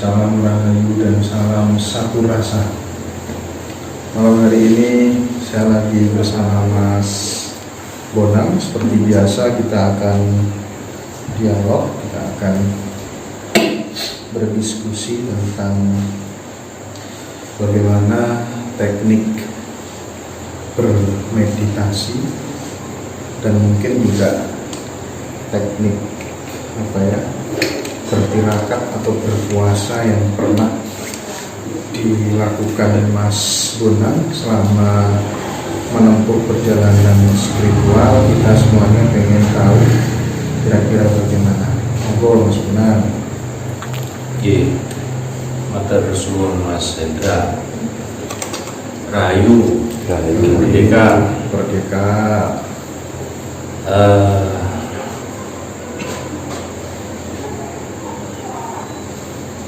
salam rahayu dan salam satu rasa. Malam hari ini saya lagi bersama Mas Bonang. Seperti biasa kita akan dialog, kita akan berdiskusi tentang bagaimana teknik bermeditasi dan mungkin juga teknik bertirakat atau berpuasa yang pernah dilakukan Mas Bonang selama menempuh perjalanan spiritual. Kita semuanya pengen tahu kira-kira bagaimana. Monggo Mas Bonang. Matur suwun Mas Hendra. Rahayu, merdeka.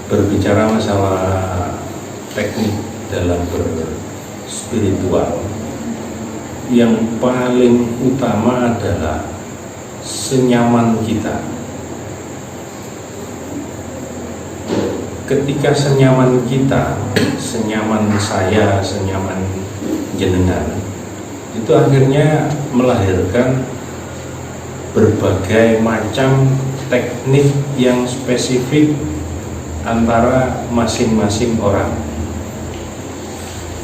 Berbicara masalah teknik dalam berspiritual, yang paling utama adalah senyaman kita. Ketika senyaman kita, senyaman saya, senyaman jenengan, itu akhirnya melahirkan berbagai macam teknik yang spesifik antara masing-masing orang.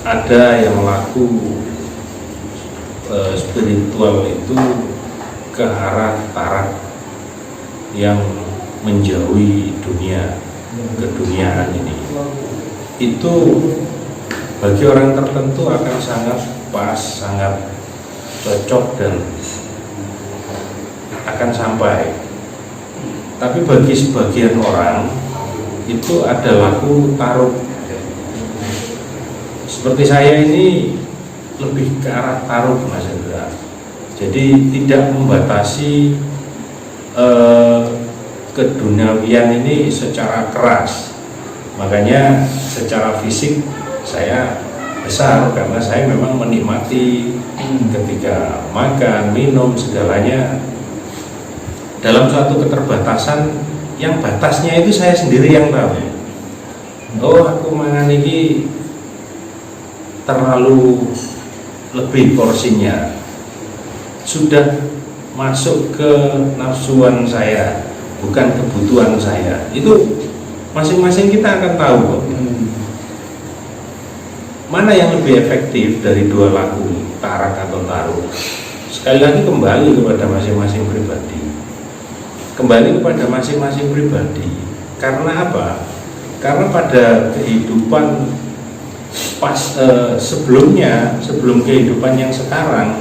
Ada yang melaku spiritual itu ke arah tarat yang menjauhi dunia, keduniaan ini. Itu bagi orang tertentu akan sangat pas, sangat cocok dan akan sampai. Tapi bagi sebagian orang itu ada laku taruh. Seperti saya ini lebih ke arah taruh, Mas Hendra. Jadi tidak membatasi keduniawian ini secara keras. Makanya secara fisik saya besar karena saya memang menikmati ketika makan, minum, segalanya dalam suatu keterbatasan yang batasnya itu saya sendiri yang tahu. Oh, aku mangan ini terlalu lebih porsinya, sudah masuk ke nafsuan saya, bukan kebutuhan saya. Itu masing-masing kita akan tahu kok. Mana yang lebih efektif dari dua laku, tarak atau taruh? Sekali lagi kembali kepada masing-masing pribadi. Kembali kepada masing-masing pribadi. Karena apa? Karena pada kehidupan sebelumnya, sebelum kehidupan yang sekarang,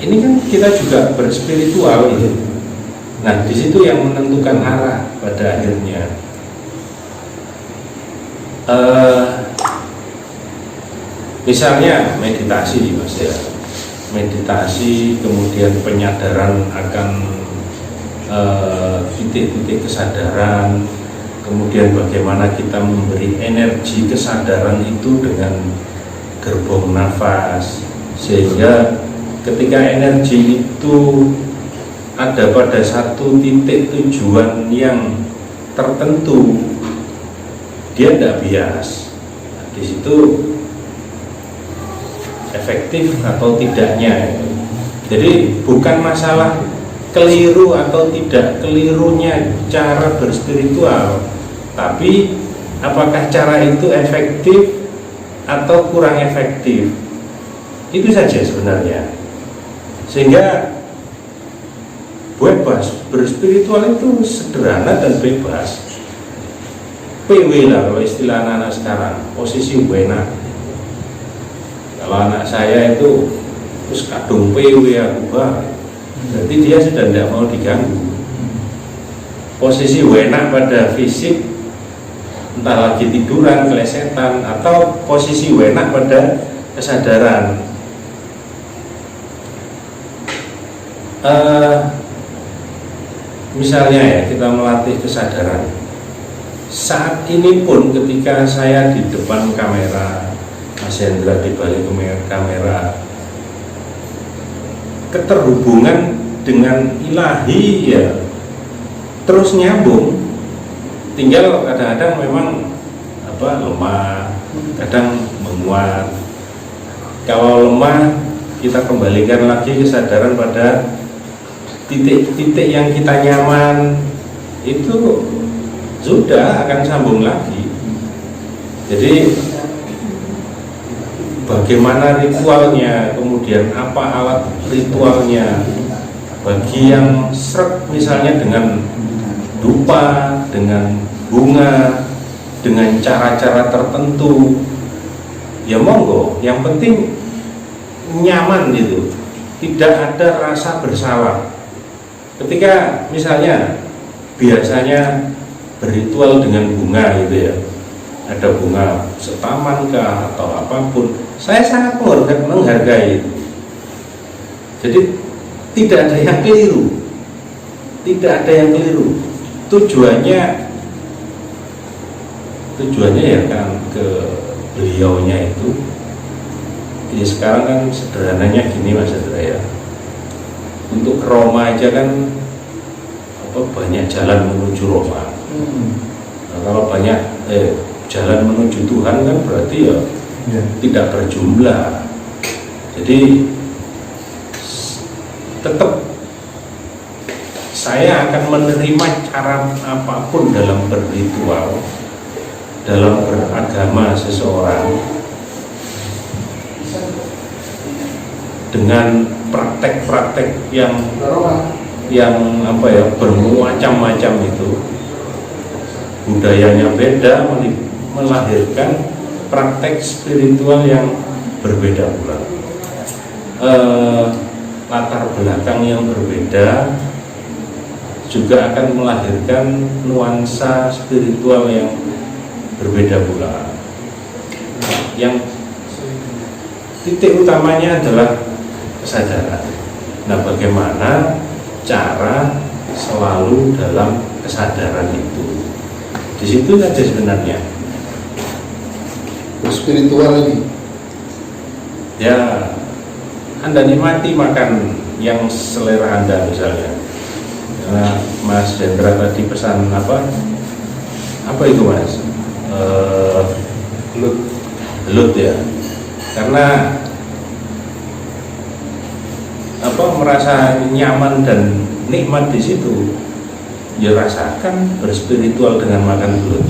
ini kan kita juga berspiritual gitu. Nah, di situ yang menentukan arah pada akhirnya. Misalnya meditasi, Mas ya. Meditasi, kemudian penyadaran akan titik-titik kesadaran, kemudian bagaimana kita memberi energi kesadaran itu dengan gerbong nafas, sehingga ketika energi itu ada pada satu titik tujuan yang tertentu, dia tidak bias. Nah, di situ efektif atau tidaknya. Jadi bukan masalah keliru atau tidak kelirunya cara berspiritual, tapi apakah cara itu efektif atau kurang efektif. Itu saja sebenarnya. Sehingga bebas berspiritual itu sederhana dan bebas. PW lah kalau istilah anak-anak sekarang, posisi wena. Kalau anak saya itu terus kadung PW aku bah, berarti dia sudah tidak mau diganggu. Posisi enak pada fisik, entah lagi tiduran, kelesetan, atau posisi enak pada kesadaran. Misalnya ya, kita melatih kesadaran. Saat ini pun ketika saya di depan kamera, Mas Hendra di balik kamera, keterhubungan dengan ilahi ya terus nyambung. tinggal kadang-kadang memang lemah, kadang menguat. Kalau lemah, kita kembalikan lagi kesadaran pada titik-titik yang kita nyaman, itu sudah akan sambung lagi. Jadi bagaimana ritualnya, kemudian apa alat ritualnya, bagi yang srek misalnya dengan dupa, dengan bunga, dengan cara-cara tertentu, ya monggo, yang penting nyaman gitu, tidak ada rasa bersalah. Ketika misalnya biasanya berritual dengan bunga gitu ya, ada bunga setaman kah atau apapun, saya sangat menghargai itu. Jadi tidak ada yang keliru, tidak ada yang keliru. Tujuannya ya kan ke beliaunya itu. Jadi sekarang kan sederhananya gini Mas Hendra ya, untuk ke Roma aja kan banyak jalan menuju Roma. Nah, kalau banyak jalan menuju Tuhan kan berarti ya tidak berjumlah. Jadi tetap saya akan menerima cara apapun dalam berritual, dalam beragama seseorang, dengan praktek-praktek yang bermacam-macam itu. Budayanya beda, melahirkan praktek spiritual yang berbeda pula. Latar belakang yang berbeda juga akan melahirkan nuansa spiritual yang berbeda pula. Yang titik utamanya adalah kesadaran. Nah, bagaimana cara selalu dalam kesadaran itu? Di situ saja sebenarnya. Spiritual ini. Ya, Anda nikmati makan yang selera Anda misalnya. Karena Mas Hendra tadi pesan apa itu Mas? Belut ya. Karena merasa nyaman dan nikmat di situ, ya rasakan berspiritual dengan makan belut.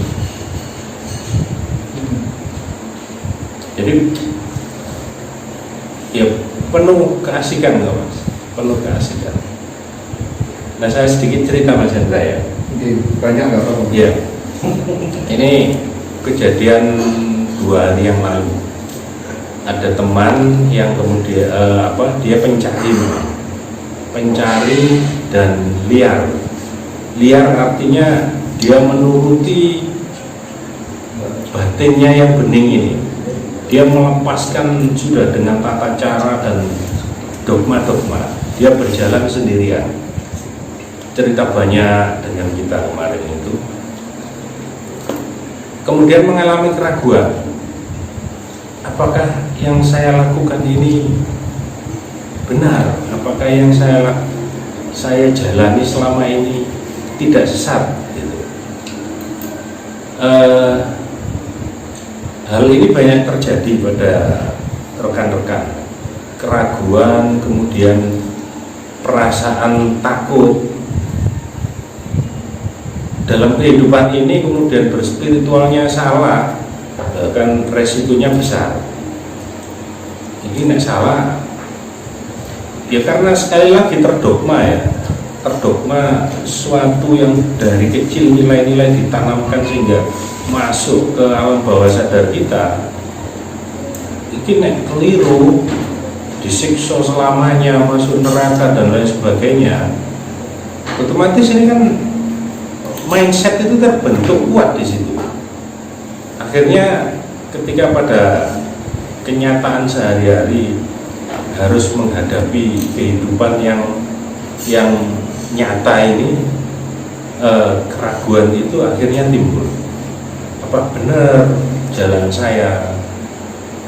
Jadi ya penuh keasikan nggak Mas? Penuh keasikan. Nah, saya sedikit cerita Mas Hendra ya. Banyak nggak apa-apa? Ya. Ini kejadian 2 hari yang lalu. Ada teman yang kemudian dia pencari dan liar. Liar artinya dia menuruti batinnya yang bening ini. Dia melepaskan sudah dengan tata cara dan dogma-dogma. Dia berjalan sendirian. Cerita banyak dengan kita kemarin itu. Kemudian mengalami keraguan. Apakah yang saya lakukan ini benar? Apakah yang saya jalani selama ini tidak sesat? Gitu. Hal ini banyak terjadi pada rekan-rekan. Keraguan, kemudian perasaan takut. Dalam kehidupan ini kemudian berspiritualnya salah, kan resikonya besar. Ini nek salah ya karena sekali lagi terdogma ya, terdogma sesuatu yang dari kecil nilai-nilai ditanamkan sehingga masuk ke alam bawah sadar kita. Ini nek keliru disiksa selamanya, masuk neraka dan lain sebagainya, otomatis ini kan mindset itu terbentuk kuat di situ. Akhirnya ketika pada kenyataan sehari-hari harus menghadapi kehidupan yang nyata ini, keraguan itu akhirnya timbul. Apa benar jalan saya?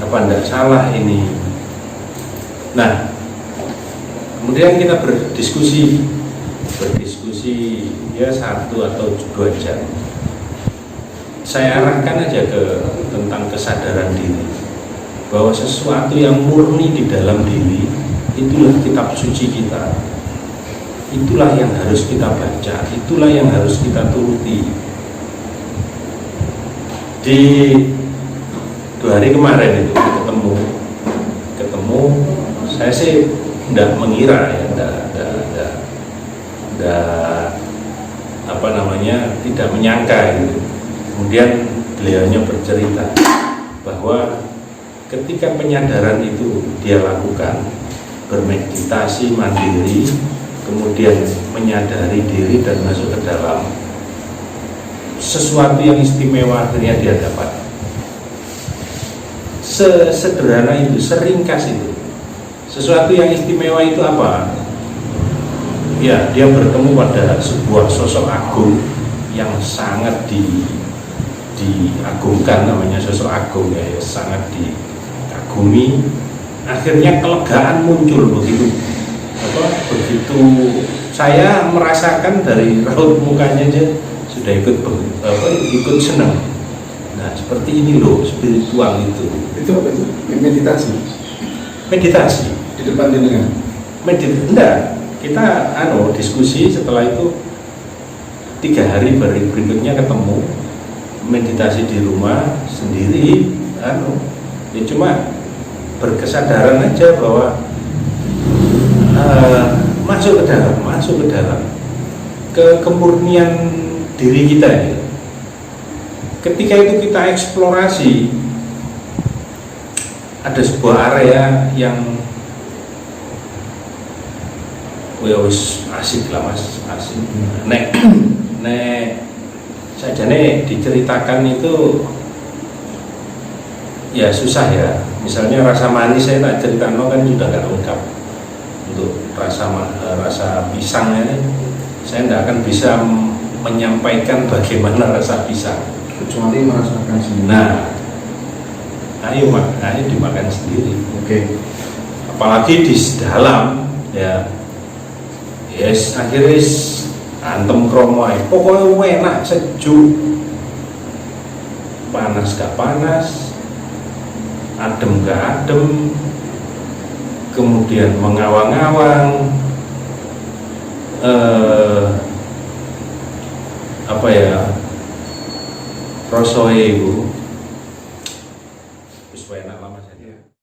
Apa tidak salah ini? Nah, kemudian kita berdiskusi ya 1 atau 2 jam. saya arahkan aja ke tentang kesadaran diri, bahwa sesuatu yang murni di dalam diri itulah kitab suci kita, itulah yang harus kita baca, itulah yang harus kita turuti. Di 2 hari kemarin itu ketemu saya sih tidak mengira ya, tidak menyangka gitu. Kemudian beliaunya bercerita bahwa ketika penyadaran itu dia lakukan, bermeditasi mandiri, kemudian menyadari diri dan masuk ke dalam, sesuatu yang istimewa akhirnya dia dapat. Sesederhana itu, seringkas itu. Sesuatu yang istimewa itu apa? Ya, dia bertemu pada sebuah sosok agung yang sangat diagungkan, namanya sosok agung ya, sangat dikagumi. Akhirnya kelegaan muncul begitu saya merasakan dari raut mukanya aja sudah ikut senang. Nah, seperti ini loh spiritual itu. Itu apa itu? Meditasi di depan jenengan. Enggak, kita diskusi, setelah itu 3 hari berikutnya ketemu, meditasi di rumah sendiri, ya cuma berkesadaran aja bahwa masuk ke dalam kemurnian diri kita ya. Ketika itu kita eksplorasi, ada sebuah area yang asik lah mas, asik. Nek sajane diceritakan itu ya susah ya. Misalnya rasa manis saya tak ceritakan kan sudah gak lengkap. Untuk rasa pisangnya saya tidak akan bisa menyampaikan bagaimana rasa pisang kecuali merasakan sendiri. Nah, ayo dimakan sendiri. Oke. Apalagi di dalam ya, yes, akhirnya antem kromo ae. Pokoknya enak, sejuk, panas gak panas, adem gak adem, kemudian mengawang-awang, rosoe ibu